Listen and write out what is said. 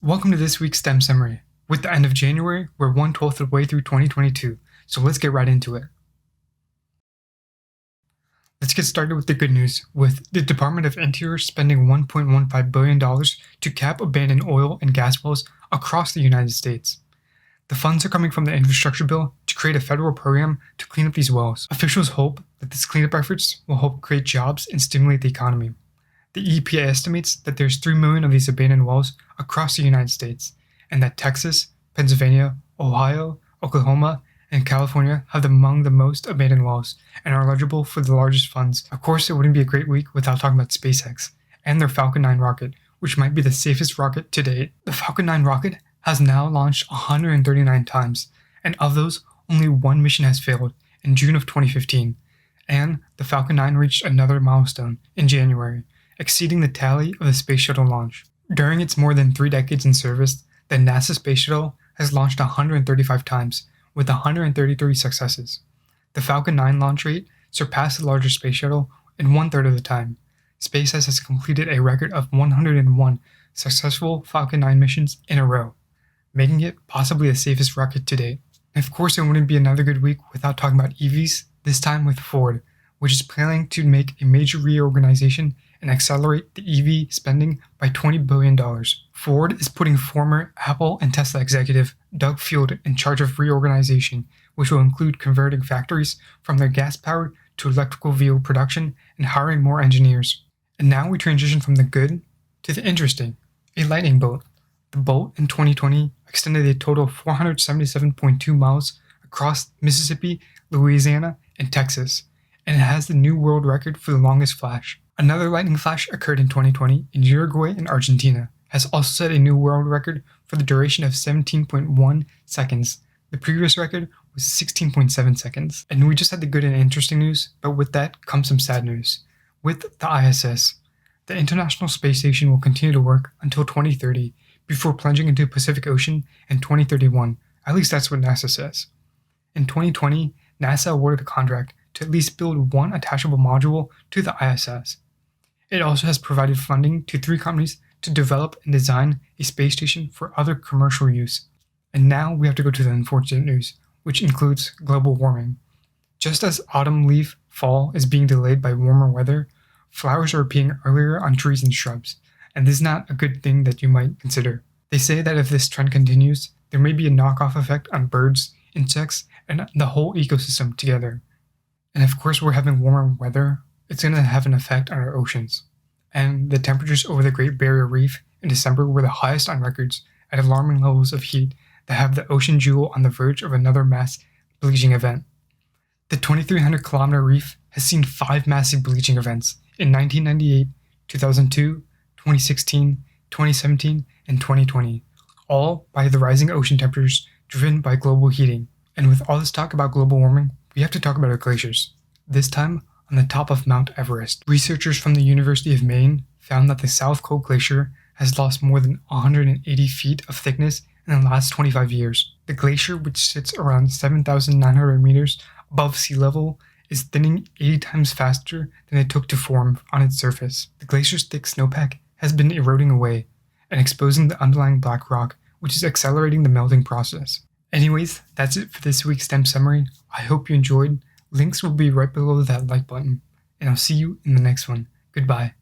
Welcome to this week's STEM Summary. With the end of January, we're 1/12 of the way through 2022, so let's get right into it. Let's get started with the good news, with the Department of Interior spending $1.15 billion to cap abandoned oil and gas wells across the United States. The funds are coming from the infrastructure bill to create a federal program to clean up these wells. Officials hope that this cleanup efforts will help create jobs and stimulate the economy. The EPA estimates that there's 3 million of these abandoned wells across the United States, and that Texas, Pennsylvania, Ohio, Oklahoma, and California have among the most abandoned wells and are eligible for the largest funds. Of course, it wouldn't be a great week without talking about SpaceX and their Falcon 9 rocket, which might be the safest rocket to date. The Falcon 9 rocket has now launched 139 times, and of those, only one mission has failed in June of 2015, and the Falcon 9 reached another milestone in January, exceeding the tally of the Space Shuttle launch. During its more than 3 decades in service, the NASA Space Shuttle has launched 135 times, with 133 successes. The Falcon 9 launch rate surpassed the larger Space Shuttle in 1/3 of the time. SpaceX has completed a record of 101 successful Falcon 9 missions in a row, making it possibly the safest rocket to date. And of course, it wouldn't be another good week without talking about EVs, this time with Ford, which is planning to make a major reorganization and accelerate the EV spending by $20 billion. Ford is putting former Apple and Tesla executive Doug Field in charge of reorganization, which will include converting factories from their gas-powered to electrical vehicle production and hiring more engineers. And now we transition from the good to the interesting, a lightning bolt. The bolt in 2020 extended a total of 477.2 miles across Mississippi, Louisiana, and Texas, and it has the new world record for the longest flash. Another lightning flash occurred in 2020 in Uruguay and Argentina, has also set a new world record for the duration of 17.1 seconds. The previous record was 16.7 seconds. And we just had the good and interesting news, but with that comes some sad news. With the ISS, the International Space Station will continue to work until 2030 before plunging into the Pacific Ocean in 2031. At least that's what NASA says. In 2020, NASA awarded a contract to at least build one attachable module to the ISS. It also has provided funding to 3 companies to develop and design a space station for other commercial use. And now we have to go to the unfortunate news, which includes global warming. Just as autumn leaf fall is being delayed by warmer weather, flowers are appearing earlier on trees and shrubs, and this is not a good thing that you might consider. They say that if this trend continues, there may be a knock-off effect on birds, insects, and the whole ecosystem together. And of course, we're having warmer weather. It's going to have an effect on our oceans. And the temperatures over the Great Barrier Reef in December were the highest on records at alarming levels of heat that have the ocean jewel on the verge of another mass bleaching event. The 2,300-kilometer reef has seen 5 massive bleaching events in 1998, 2002, 2016, 2017, and 2020, all by the rising ocean temperatures driven by global heating. And with all this talk about global warming, we have to talk about our glaciers, this time on the top of Mount Everest. Researchers from the University of Maine found that the South Col Glacier has lost more than 180 feet of thickness in the last 25 years. The glacier, which sits around 7,900 meters above sea level, is thinning 80 times faster than it took to form on its surface. The glacier's thick snowpack has been eroding away and exposing the underlying black rock, which is accelerating the melting process. Anyways, that's it for this week's STEM Summary. I hope you enjoyed. Links will be right below that like button, and I'll see you in the next one. Goodbye.